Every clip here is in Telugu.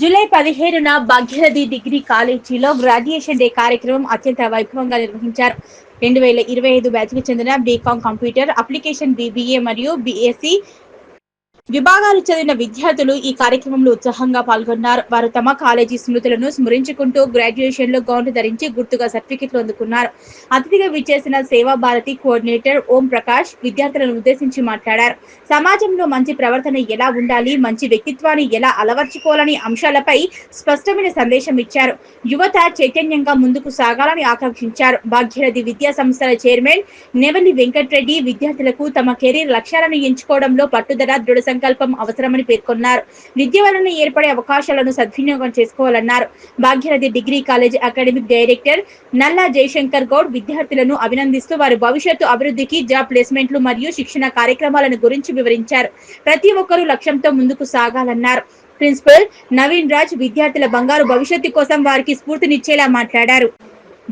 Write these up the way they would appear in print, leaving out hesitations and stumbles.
జూలై 17న భాగ్యనది డిగ్రీ కాలేజీలో గ్రాడ్యుయేషన్ డే కార్యక్రమం అత్యంత వైభవంగా నిర్వహించారు. 2025 బ్యాచ్కు చెందిన బీకాం కంప్యూటర్ అప్లికేషన్, బీబీఏ మరియు బీఎస్సీ విభాగాలు చదివిన విద్యార్థులు ఈ కార్యక్రమంలో ఉత్సాహంగా పాల్గొన్నారు. వారు తమ కాలేజీ స్మృతులను స్మరించుకుంటూ గ్రాడ్యుయేషన్ లో గౌన్ ధరించి గుర్తుగా సర్టిఫికెట్లు అందుకున్నారు. అతిథిగా విచ్చేసిన సేవా భారతి కోఆర్డినేటర్ ఓం ప్రకాష్ విద్యార్థులను ఉద్దేశించి మాట్లాడారు. సమాజంలో మంచి ప్రవర్తన ఎలా ఉండాలి, మంచి వ్యక్తిత్వాన్ని ఎలా అలవర్చుకోవాలని అంశాలపై స్పష్టమైన సందేశం ఇచ్చారు. యువత చైతన్యంగా ముందుకు సాగాలని ఆకాంక్షించారు. భాగ్యనది విద్యా సంస్థల చైర్మన్ నెవలి వెంకటరెడ్డి విద్యార్థులకు తమ కెరీర్ లక్ష్యాలను ఎంచుకోవడంలో పట్టుదల, దృఢ సంకల్పం అవసరమని పేర్కొన్నారు. విద్య వలన ఏర్పడే అవకాశాలను సద్వినియోగం చేసుకోవాలన్నారు. భాగ్యనది డిగ్రీ కాలేజ్ అకాడమిక్ డైరెక్టర్ నల్లా జయశంకర్ గౌడ్ విద్యార్థులను అభినందిస్తూ వారి భవిష్యత్తు అభివృద్ధికి జాబ్ ప్లేస్మెంట్లు మరియు శిక్షణ కార్యక్రమాలను గురించి వివరించారు. ప్రతి ఒక్కరూ లక్ష్యంతో ముందుకు సాగాలన్నారు. ప్రిన్సిపల్ నవీన్ రాజ్ విద్యార్థుల బంగారు భవిష్యత్తు కోసం వారికి స్ఫూర్తినిచ్చేలా మాట్లాడారు.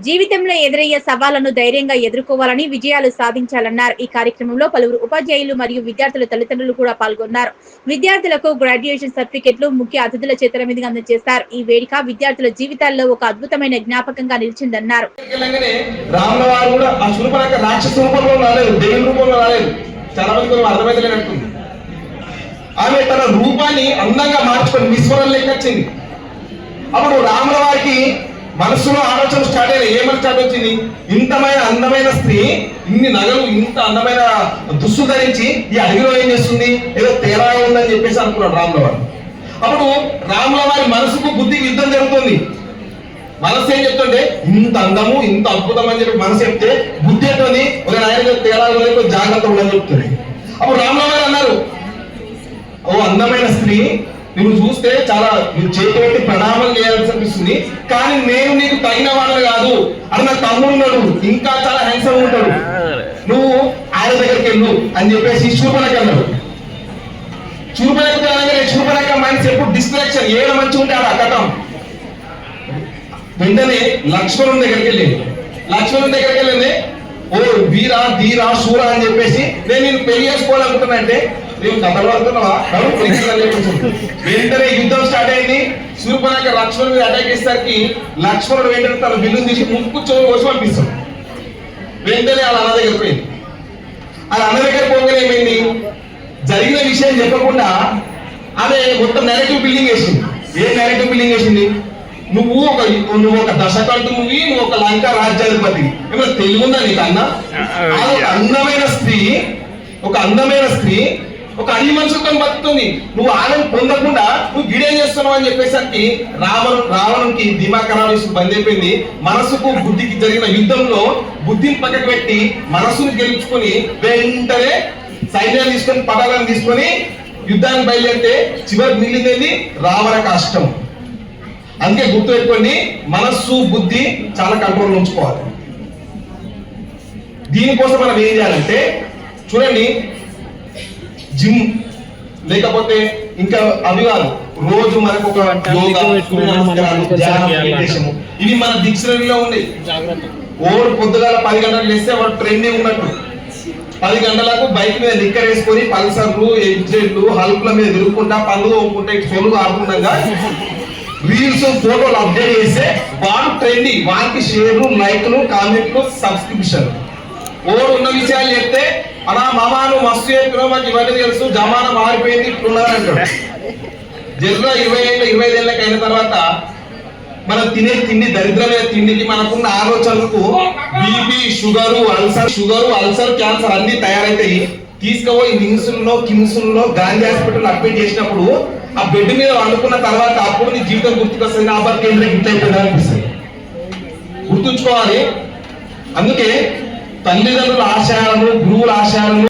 జీవితంలో ఎదురయ్యే సవాళ్లను ధైర్యంగా ఎదుర్కోవాలని, విజయాలు సాధించాలన్నారు. ఈ కార్యక్రమంలో పలువురు ఉపాధ్యాయులు మరియు విద్యార్థుల తల్లిదండ్రులు కూడా పాల్గొన్నారు. విద్యార్థులకు గ్రాడ్యుయేషన్ సర్టిఫికెట్లు ముఖ్య అతిథుల చేతుల మీదుగా అందజేశారు. ఈ వేడుక విద్యార్థుల జీవితాల్లో ఒక అద్భుతమైన జ్ఞాపకంగా నిలిచిందన్నారు. ఆమె తన రూపాన్ని అందంగా మార్చుకొని విశ్వరం లెక్కొచ్చింది. అప్పుడు రాముల వారికి మనసులో ఆలోచన స్టార్ట్ అయిన ఏమని స్టార్ట్ వచ్చింది, ఇంతమైన అందమైన స్త్రీ ఇన్ని నగలు, ఇంత అందమైన దుస్తు ధరించి ఈ అడవిలో ఏం చేస్తుంది, ఏదో తేడా ఉందని చెప్పేసి అనుకున్నాడు రాముల వారు. అప్పుడు రాముల వారి మనసుకు బుద్ధికి యుద్ధం జరుగుతుంది. మనసు ఏం చెప్తుంటే ఇంత అందము, ఇంత అద్భుతం అని చెప్పి మనసు చెప్తే బుద్ధి ఏంటోని ఒక నాయన తేడా జాగ్రత్త ఉండని చెప్తుంది. అప్పుడు రాముల వారు అన్నారు, ఓ అందమైన స్త్రీ, నువ్వు చూస్తే చాలా చేతి పెట్టి ప్రణామం చేయాల్సి అనిపిస్తుంది, కానీ నేను నీకు తగిన వాడు కాదు అని నా తమ్ముడు ఉన్నాడు, ఇంకా చాలా హ్యాండ్సమ్ ఉంటాడు, నువ్వు ఆయన దగ్గరికి వెళ్ళు అని చెప్పేసి శూర్పణఖ అన్నాడు. శూర్పణఖ మైండ్స్ ఎప్పుడు డిస్ట్రాక్షన్, ఏడ మంచిగా ఉంటే ఆడ అక్కటం. వెంటనే లక్ష్మణుని దగ్గరికి వెళ్ళింది. ఓ వీరా ధీరా శూర అని చెప్పేసి నేను పెళ్లి చేసుకోవాలనుకున్నా అంటే నేను కథలు పడుతున్నావా, వెంటనే యుద్ధం స్టార్ట్ అయింది. శూర్పణఖ లక్ష్మణుడు అటాక్ చేసేసరికి లక్ష్మణుడు వెంటనే తన బిల్లును తీసి ముక్కు చెవులు కోసి పంపిస్తాడు. వెంటనే వాళ్ళ అన్న దగ్గర పోయింది. వాళ్ళ అన్న దగ్గర పోగానే ఏమైంది, జరిగిన విషయం చెప్పకుండా ఆమె మొత్తం నెగటివ్ బిల్డింగ్ వేసింది. ఏం నెగటివ్ బిల్డింగ్ వేసింది, నువ్వు ఒక దశకంటు మూవీ, నువ్వు ఒక లంకా రాజ్యాధిపతి, ఏమైనా తెలుగుందా నీకు అన్న? ఒక అందమైన స్త్రీ ఒక అన్ని మనుషులతో బతుకుతుంది, నువ్వు ఆనందం పొందకుండా నువ్వు గిడేం చేస్తున్నావు అని చెప్పేసరికి రావణునికి దిమాగ్ ఖరాబ్ బంద్ అయిపోయింది. మనసుకు బుద్ధికి జరిగిన యుద్ధంలో బుద్ధిని పక్కకు పెట్టి మనసును గెలుచుకొని వెంటనే సైన్యాన్ని తీసుకొని పటాలను తీసుకొని యుద్ధాన్ని బయలుదేరితే చివరికి మిగిలింది రావణ కాష్టం. అందుకే గుర్తు పెట్టుకోండి, మనస్సు బుద్ధి చాలా కంట్రోల్ ఉంచుకోవాలి. దీనికోసం మనం ఏం చేయాలంటే చూడండి, జిమ్ లేకపోతే ఇంకా అవి కాదు, రోజు మనకు ఒక ఇవి మన డిక్షనరీలో ఉన్నాయి. ఓడు పొద్దుగాల 10 గంటలకు లేస్తే వాడు ట్రెండింగ్ ఉన్నట్టు, 10 గంటలకు బైక్ మీద లిక్కర్ వేసుకొని పల్సర్లు, ఎగ్జైట్లు, హల్కుల మీద తిరుగుకుంటా పనులు తోముకుంటా సొలుగు ఆడుకుంటా రీల్స్, ఫోటోలు అప్డేట్ చేస్తే వాడు ట్రెండింగ్, వారికి షేర్లు, లైక్లు, కామెంట్లు, సబ్స్క్రిప్షన్. ఓడు ఉన్న విషయాలు చెప్తే అలా మామాను మస్తు చెప్పినా మాకు ఇవన్నీ తెలుసు, జమానా మారిపోయింది ఇట్లున్నారంటాడు. జర్ర 25 ఏళ్ళకి అయిన తర్వాత మనం తినే తిండి దరిద్రమైన తిండికి మనకున్న ఆలోచనలకు బీపీ, షుగరు, అల్సర్, క్యాన్సర్ అన్ని తయారైతాయి. తీసుకుపోయి కిమ్స్లో గాంధీ హాస్పిటల్ అడ్మిట్ చేసినప్పుడు ఆ బెడ్ మీద వండుకున్న తర్వాత అప్పుడు నీ జీవితం గుర్తుకొస్తుంది, నా బతికి ఇంత అయిపోయింది అనిపిస్తుంది. గుర్తుంచుకోవాలి. అందుకే తల్లిదండ్రుల ఆశయాలను, గురువుల ఆశయాలను